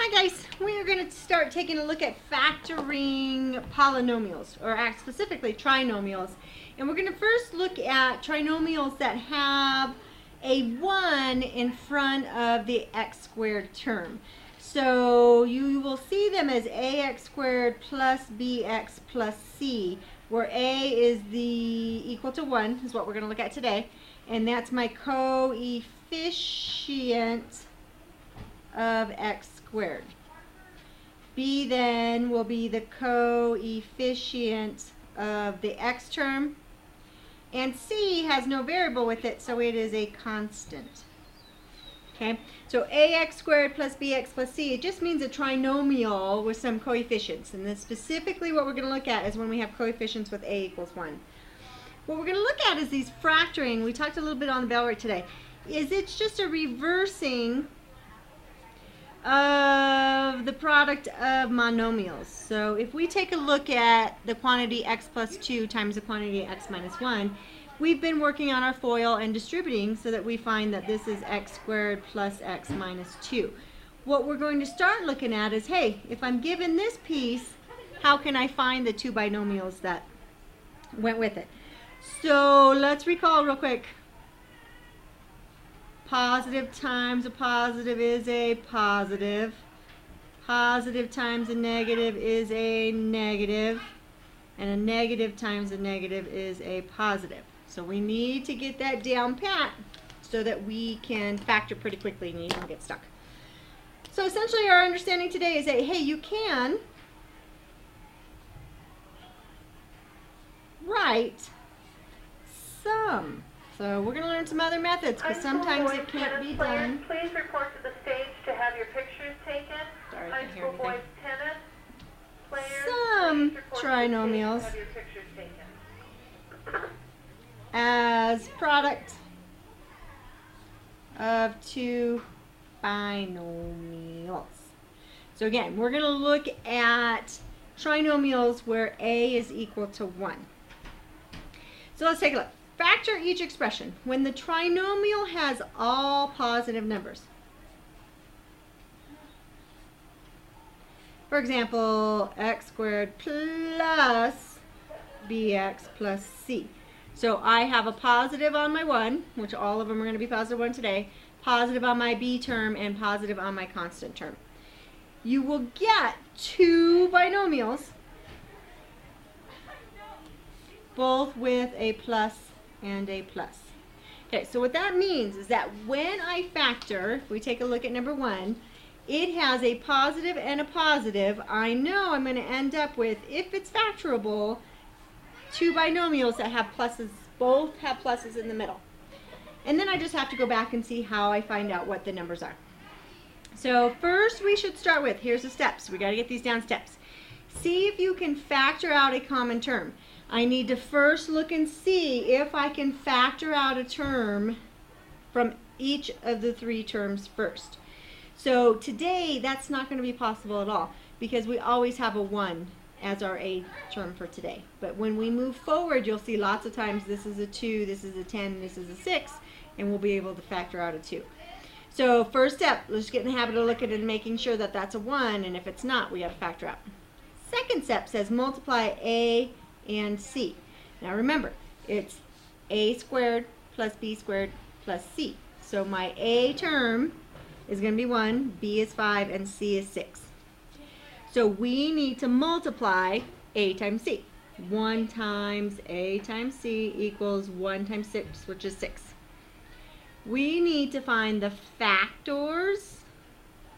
Hi guys, we are going to start taking a look at factoring polynomials, or specifically trinomials. And we're going to first look at trinomials that have a 1 in front of the x squared term. So you will see them as ax squared plus bx plus c, where a is equal to 1 is what we're going to look at today. And that's my coefficient of x squared. B then will be the coefficient of the x term, and c has no variable with it, so it is a constant. Okay, so ax squared plus bx plus c, it just means a trinomial with some coefficients, and then specifically what we're going to look at is when we have coefficients with a equals 1. What we're going to look at is these factoring. We talked a little bit on the bell rate today. It's just a reversing of the product of monomials. So if we take a look at the quantity x plus 2 times the quantity x minus 1, we've been working on our FOIL and distributing so that we find that this is x squared plus x minus 2. What we're going to start looking at is, hey, if I'm given this piece, how can I find the two binomials that went with it? So let's recall real quick. Positive times a positive is a positive. Positive times a negative is a negative. And a negative times a negative is a positive. So we need to get that down pat so that we can factor pretty quickly and you don't get stuck. So essentially our understanding today is that, hey, you can write some. So we're going to learn some other methods because sometimes it can't be done. Please report to the stage to have your pictures taken. Sorry, High school boys tennis players. Some trinomials have your pictures taken. as product of two binomials. So again, we're going to look at trinomials where a is equal to 1. So let's take a look. Factor each expression when the trinomial has all positive numbers. For example, x squared plus bx plus c. So I have a positive on my 1, which all of them are going to be positive 1 today, positive on my b term, and positive on my constant term. You will get two binomials, both with a plus and a plus. Okay, so what that means is that when I factor, if we take a look at number 1, it has a positive and a positive. I know I'm going to end up with, if it's factorable, two binomials that have pluses, both have pluses in the middle. And then I just have to go back and see how I find out what the numbers are. So first we should start with, here's the steps. We got to get these down steps. See if you can factor out a common term. I need to first look and see if I can factor out a term from each of the three terms first. So today that's not going to be possible at all because we always have a 1 as our a term for today. But when we move forward, you'll see lots of times this is a 2, this is a 10, this is a 6, and we'll be able to factor out a 2. So first step, let's get in the habit of looking and making sure that that's a 1, and if it's not, we have to factor out. Second step says multiply a and c. Now remember, it's a squared plus b squared plus c. So my a term is going to be 1, b is 5, and c is 6. So we need to multiply a times c. 1 times a times c equals 1 times 6, which is 6. We need to find the factors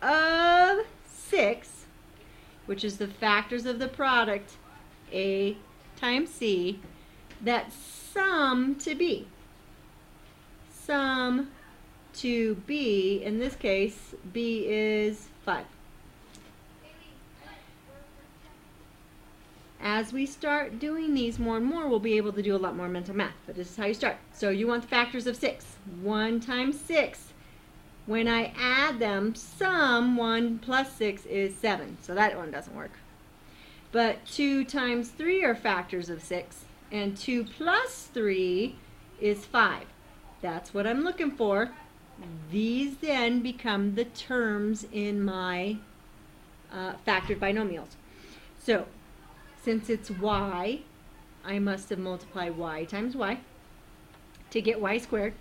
of 6, which is the factors of the product a times c, that sum to b. Sum to b, in this case, b is 5. As we start doing these more and more, we'll be able to do a lot more mental math, but this is how you start. So you want the factors of 6. 1 times 6. When I add them, sum 1 plus 6 is 7, so that one doesn't work. But 2 times 3 are factors of 6, and 2 plus 3 is 5. That's what I'm looking for. These then become the terms in my factored binomials. So since it's y, I must have multiplied y times y to get y squared.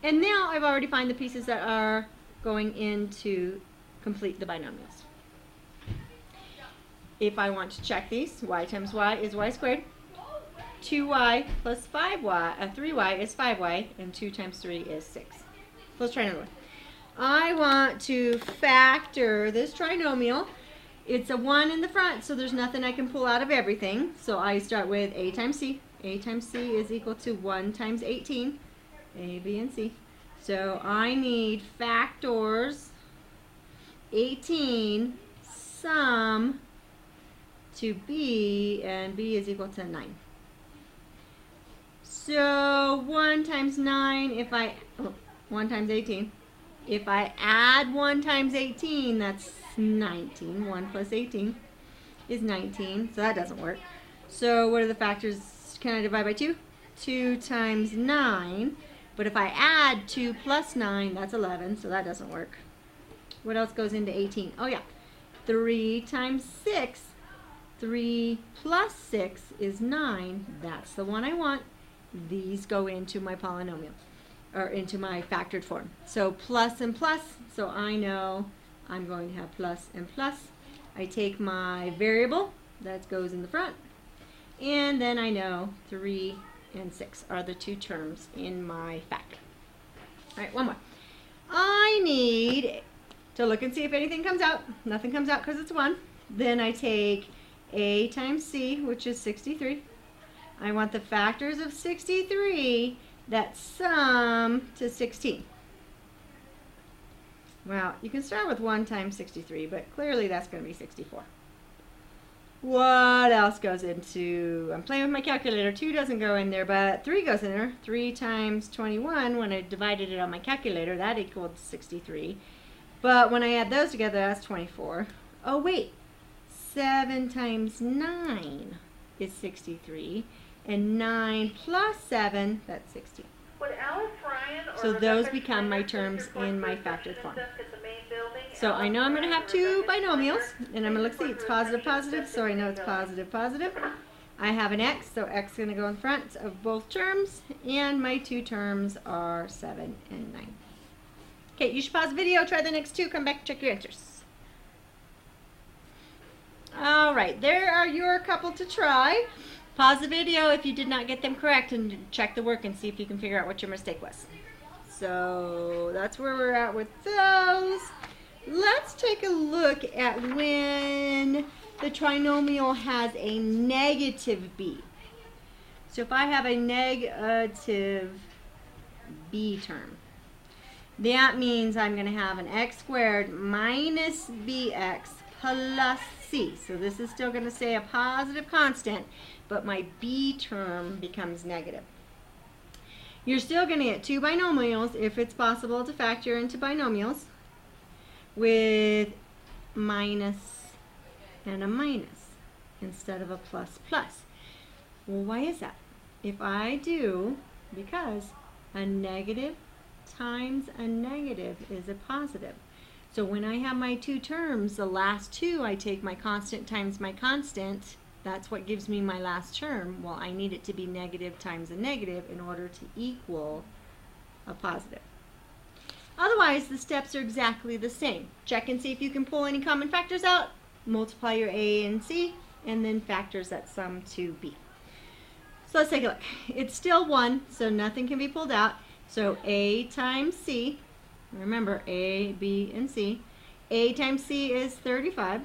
And now I've already found the pieces that are going in to complete the binomials. If I want to check these, y times y is y squared. 2y plus 3y is 5y, and 2 times 3 is 6. So let's try another one. I want to factor this trinomial. It's a 1 in the front, so there's nothing I can pull out of everything. So I start with a times c. A times c is equal to 1 times 18. A, b, and c. So I need factors 18 sum to b, and b is equal to 9. So 1 times 9, 1 times 18. If I add 1 times 18, that's 19. 1 plus 18 is 19, so that doesn't work. So what are the factors? Can I divide by 2? 2 times 9. But if I add 2 plus 9, that's 11, so that doesn't work. What else goes into 18? Oh yeah, 3 times 6. 3 plus 6 is 9. That's the one I want. These go into my polynomial, or into my factored form. So plus and plus, so I know I'm going to have plus and plus. I take my variable, that goes in the front, and then I know 3 and 6 are the two terms in my factor. All right, one more. I need to look and see if anything comes out. Nothing comes out because it's 1. Then I take a times c, which is 63. I want the factors of 63 that sum to 16. Well, you can start with 1 times 63, but clearly that's going to be 64. What else goes into, I'm playing with my calculator, 2 doesn't go in there, but 3 goes in there. 3 times 21, when I divided it on my calculator, that equaled 63. But when I add those together, that's 24. Oh wait, 7 times 9 is 63, and 9 plus 7, that's 16. Would Alice Ryan or So those Rebecca become my Schneider terms sit at in my the factored form. desk at the main building? So I know I'm going to have 2 binomials, and I'm going to look, see, it's positive, positive, so I know it's positive, positive. I have an x, so x is going to go in front of both terms, and my 2 terms are 7 and 9. Okay, you should pause the video, try the next 2, come back and check your answers. All right, there are your couple to try. Pause the video if you did not get them correct and check the work and see if you can figure out what your mistake was. So that's where we're at with those. Let's take a look at when the trinomial has a negative b. So if I have a negative b term, that means I'm going to have an x squared minus bx plus c. So this is still going to stay a positive constant, but my b term becomes negative. You're still going to get 2 binomials if it's possible to factor into binomials with minus and a minus instead of a plus plus. Well, why is that? If I do, because a negative times a negative is a positive. So when I have my 2 terms, the last 2, I take my constant times my constant. That's what gives me my last term. Well, I need it to be negative times a negative in order to equal a positive. Otherwise, the steps are exactly the same. Check and see if you can pull any common factors out. Multiply your a and c, and then factors that sum to b. So let's take a look. It's still 1, so nothing can be pulled out. So a times c, remember a, b, and c. A times c is 35.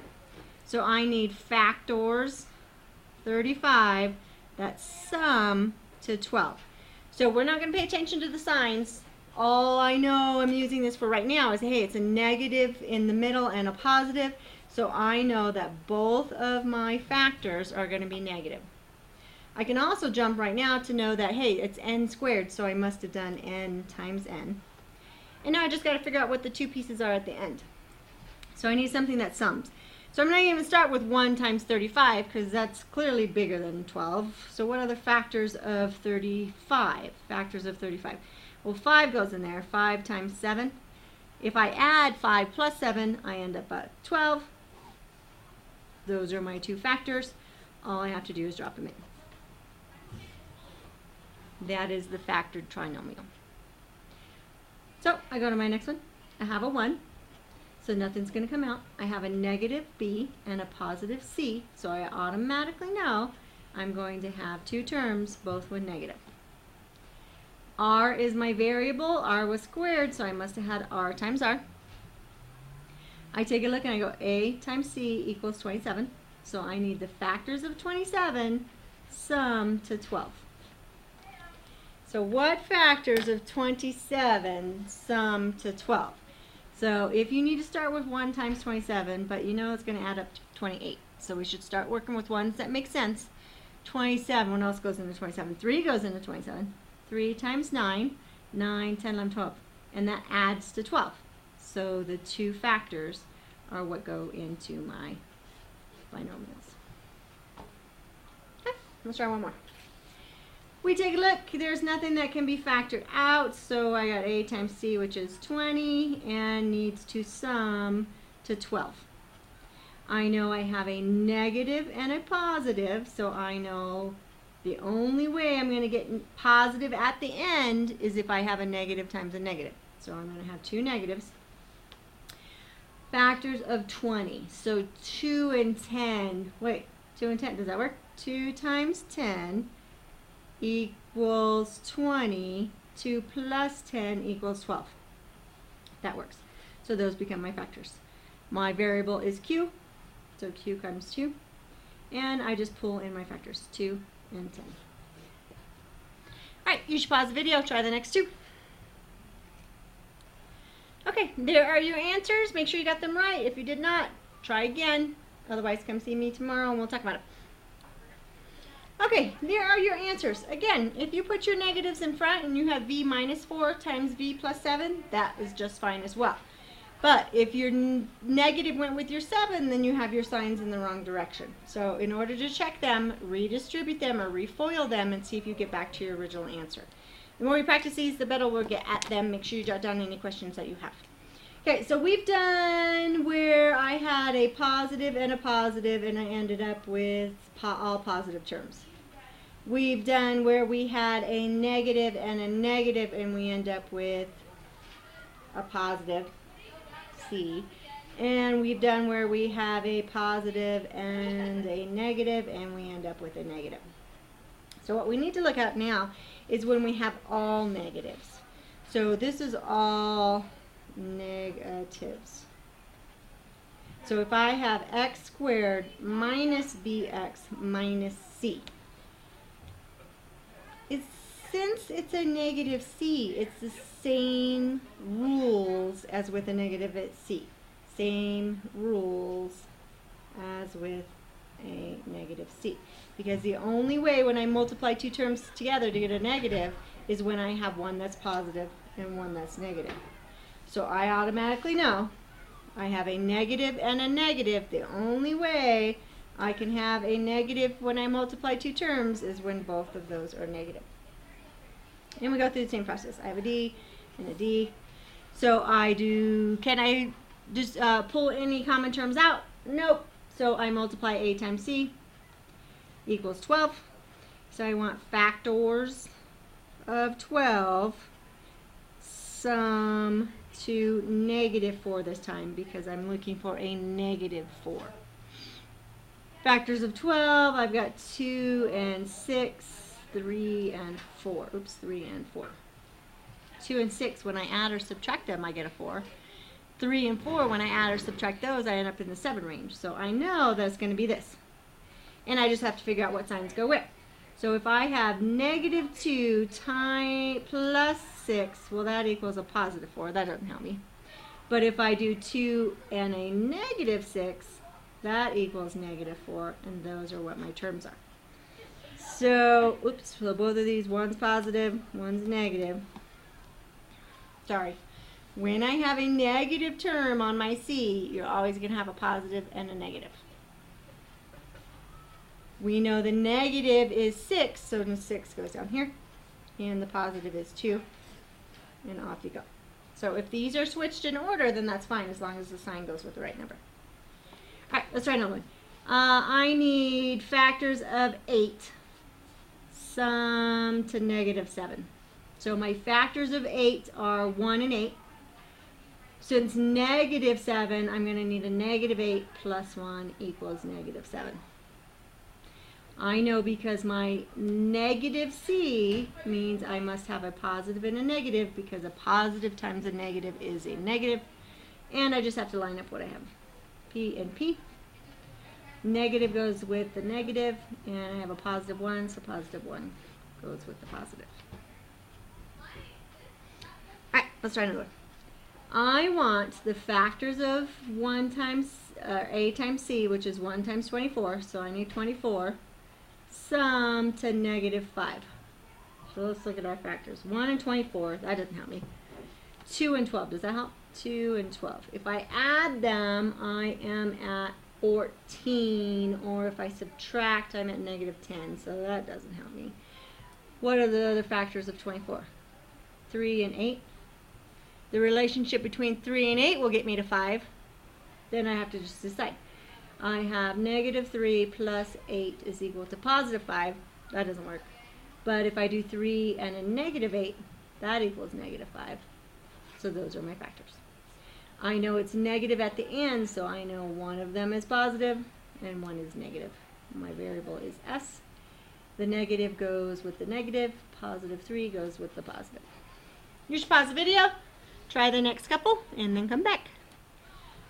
So I need factors 35 that sum to 12. So we're not going to pay attention to the signs. All I know I'm using this for right now is, hey, it's a negative in the middle and a positive. So I know that both of my factors are going to be negative. I can also jump right now to know that, hey, it's n squared, so I must have done n times n. And now I just got to figure out what the 2 pieces are at the end. So I need something that sums. So I'm not even going to start with 1 times 35 because that's clearly bigger than 12. So what are the factors of 35? Factors of 35. Well, 5 goes in there. 5 times 7. If I add 5 plus 7, I end up at 12. Those are my two factors. All I have to do is drop them in. That is the factored trinomial. So I go to my next one. I have a 1, so nothing's going to come out. I have a negative b and a positive c, so I automatically know I'm going to have two terms, both with negative. R is my variable. R was squared, so I must have had R times R. I take a look and I go A times C equals 27. So I need the factors of 27 sum to 12. So what factors of 27 sum to 12? So if you need to start with 1 times 27, but you know it's going to add up to 28. So we should start working with ones that make sense. 27, what else goes into 27? 3 goes into 27. 3 times 9, 9, 10, 11, 12. And that adds to 12. So the two factors are what go into my binomials. Okay, let's try one more. We take a look, there's nothing that can be factored out, so I got A times C, which is 20, and needs to sum to 12. I know I have a negative and a positive, so I know the only way I'm going to get positive at the end is if I have a negative times a negative. So I'm going to have two negatives. Factors of 20. So 2 and 10. Wait, 2 and 10. Does that work? 2 times 10 equals 20. 2 plus 10 equals 12. That works. So those become my factors. My variable is Q. So Q comes 2. And I just pull in my factors. 2 and 10. Alright, you should pause the video. Try the next two. Okay, there are your answers. Make sure you got them right. If you did not, try again. Otherwise, come see me tomorrow and we'll talk about it. Okay, there are your answers. Again, if you put your negatives in front and you have v minus 4 times v plus 7, that is just fine as well. But if your negative went with your 7, then you have your signs in the wrong direction. So in order to check them, redistribute them or refoil them and see if you get back to your original answer. The more you practice these, the better we'll get at them. Make sure you jot down any questions that you have. Okay, so we've done where I had a positive and I ended up with all positive terms. We've done where we had a negative and we end up with a positive C. And we've done where we have a positive and a negative and we end up with a negative. So what we need to look at now is when we have all negatives. So this is all negatives. So if I have x squared minus bx minus c, since it's a negative c, it's the same rules as with a negative at c. Same rules as with a negative c. Because the only way when I multiply two terms together to get a negative is when I have one that's positive and one that's negative. So I automatically know I have a negative and a negative. The only way I can have a negative when I multiply two terms is when both of those are negative. And we go through the same process. I have a D and a D. So can I just pull any common terms out? Nope. So I multiply A times C equals 12. So I want factors of 12 sum to negative 4 this time because I'm looking for a negative 4. Factors of 12, I've got 2 and 6, 3 and 4. Oops, 3 and 4. 2 and 6, when I add or subtract them, I get a 4. 3 and 4, when I add or subtract those, I end up in the 7 range. So I know that it's going to be this. And I just have to figure out what signs go where. So if I have negative 2 plus 6, well, that equals a positive 4. That doesn't help me. But if I do 2 and a negative 6, that equals negative 4. And those are what my terms are. So, oops, so both of these, one's positive, one's negative. Sorry. When I have a negative term on my C, you're always going to have a positive and a negative. We know the negative is 6, so the 6 goes down here. And the positive is 2. And off you go. So if these are switched in order, then that's fine as long as the sign goes with the right number. Alright, let's try another one. I need factors of 8 sum to -7. So my factors of 8 are 1 and 8. Since -7, I'm going to need a -8 plus 1 equals -7. I know because my negative C means I must have a positive and a negative, because a positive times a negative is a negative. And I just have to line up what I have. P and P. Negative goes with the negative, and I have a positive 1, so positive 1 goes with the positive. Alright, let's try another one. I want the factors of 1 times A times C, which is 1 times 24, so I need 24, sum to -5. So let's look at our factors. 1 and 24, that doesn't help me. 2 and 12, does that help? 2 and 12. If I add them, I am at 14, or if I subtract, I'm at -10, so that doesn't help me. What are the other factors of 24? 3 and 8. The relationship between 3 and 8 will get me to 5. Then I have to just decide. I have -3 plus 8 is equal to +5. That doesn't work. But if I do 3 and a -8, that equals -5. So those are my factors. I know it's negative at the end, so I know one of them is positive and one is negative. My variable is S. The negative goes with the negative. +3 goes with the positive. You should pause the video, try the next couple, and then come back.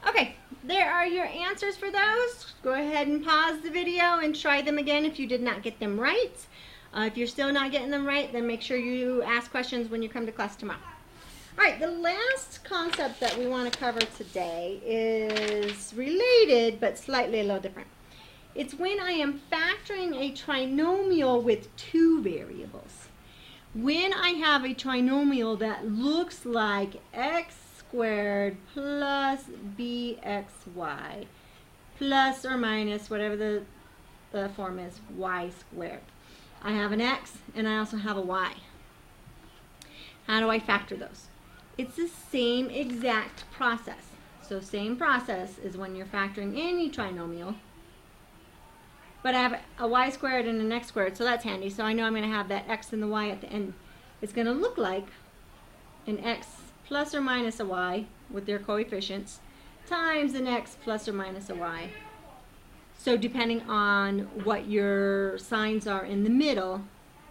Okay, there are your answers for those. Go ahead and pause the video and try them again if you did not get them right. If you're still not getting them right, then make sure you ask questions when you come to class tomorrow. All right, the last concept that we want to cover today is related but slightly a little different. It's when I am factoring a trinomial with 2 variables. When I have a trinomial that looks like x squared plus bxy plus or minus whatever the form is, y squared. I have an x and I also have a y. How do I factor those? It's the same exact process. So same process is when you're factoring any trinomial. But I have a y squared and an x squared, so that's handy. So I know I'm going to have that x and the y at the end. It's going to look like an x plus or minus a y with their coefficients times an x plus or minus a y. So depending on what your signs are in the middle,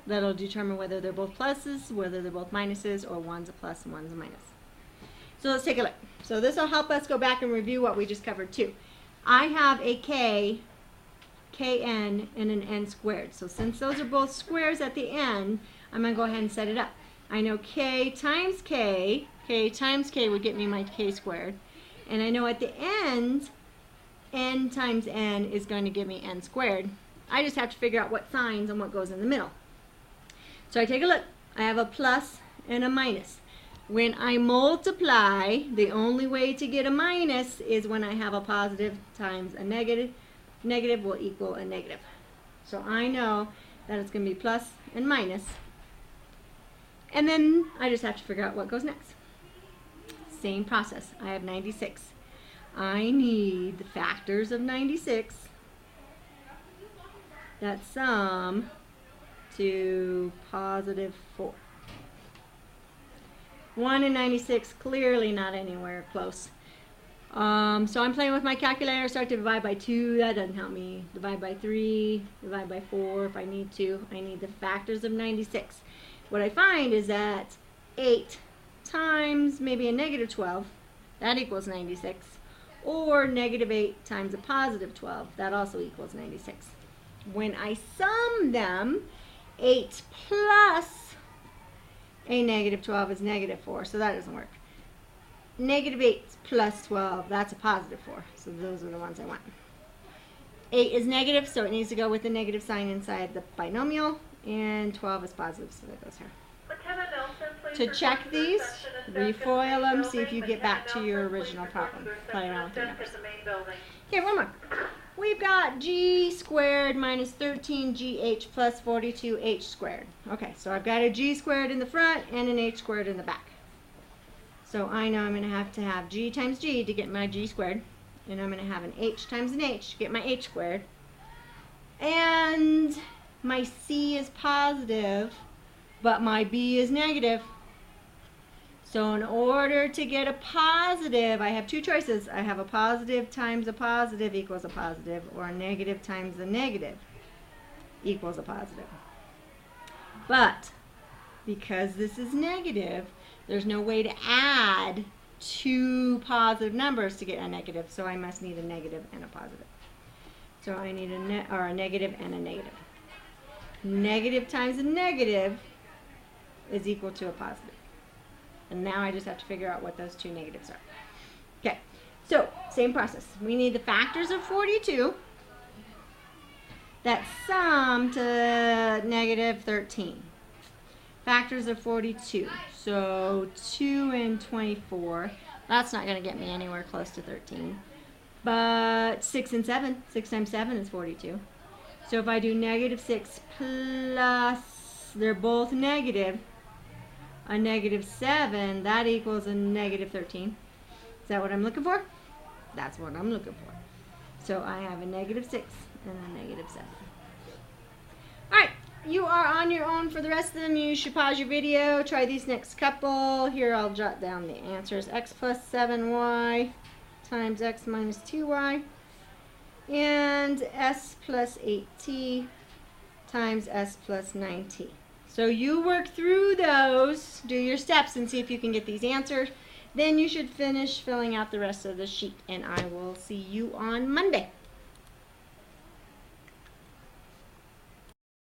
that'll determine whether they're both pluses, whether they're both minuses, or one's a plus and one's a minus. So let's take a look. So this will help us go back and review what we just covered too. I have a k, kn, and an n squared. So since those are both squares at the end, I'm going to go ahead and set it up. I know k times k would get me my k squared. And I know at the end, n times n is going to give me n squared. I just have to figure out what signs and what goes in the middle. So I take a look. I have a plus and a minus. When I multiply, the only way to get a minus is when I have a positive times a negative. Negative will equal a negative. So I know that it's going to be plus and minus. And then I just have to figure out what goes next. Same process. I have 96. I need the factors of 96 that sum to +4. 1 and 96, clearly not anywhere close. So I'm playing with my calculator. Start to divide by 2. That doesn't help me. Divide by 3. Divide by 4 if I need to. I need the factors of 96. What I find is that 8 times maybe a -12, that equals 96. Or -8 times a +12, that also equals 96. When I sum them, 8 plus a -12 is -4, so that doesn't work. -8 plus 12, that's a +4, so those are the ones I want. 8 is negative, so it needs to go with the negative sign inside the binomial, and 12 is positive, so that goes here. Lieutenant Nelson, please To check report to the these, section of steps refoil in the them, main see if you building. get back to your Lieutenant original Nelson, please problem. report to the Play around with the section of numbers. steps in the main building. Okay, one more. We've got g squared minus 13gh plus 42h squared. Okay, so I've got a g squared in the front and an h squared in the back. So I know I'm going to have g times g to get my g squared. and I'm going to have an h times an h to get my h squared. And my c is positive, but my b is negative. So in order to get a positive, I have two choices. I have a positive times a positive equals a positive, or a negative times a negative equals a positive. But because this is negative, there's no way to add two positive numbers to get a negative, so I must need a negative and a positive. So I need a negative and a negative. Negative times a negative is equal to a positive. And now I just have to figure out what those two negatives are. Okay, so same process. We need the factors of 42 that sum to negative 13. Factors of 42. So 2 and 24. That's not going to get me anywhere close to 13. But 6 and 7. 6 times 7 is 42. So if I do negative 6 plus, they're both negative, a negative 7, that equals a negative 13. Is that what I'm looking for? That's what I'm looking for. So I have a negative 6 and a negative 7. Alright, you are on your own for the rest of them. You should pause your video, try these next couple. Here I'll jot down the answers. X plus 7y times x minus 2y. And s plus 8t times s plus 9t. So you work through those, do your steps, and see if you can get these answered. Then you should finish filling out the rest of the sheet, and I will see you on Monday.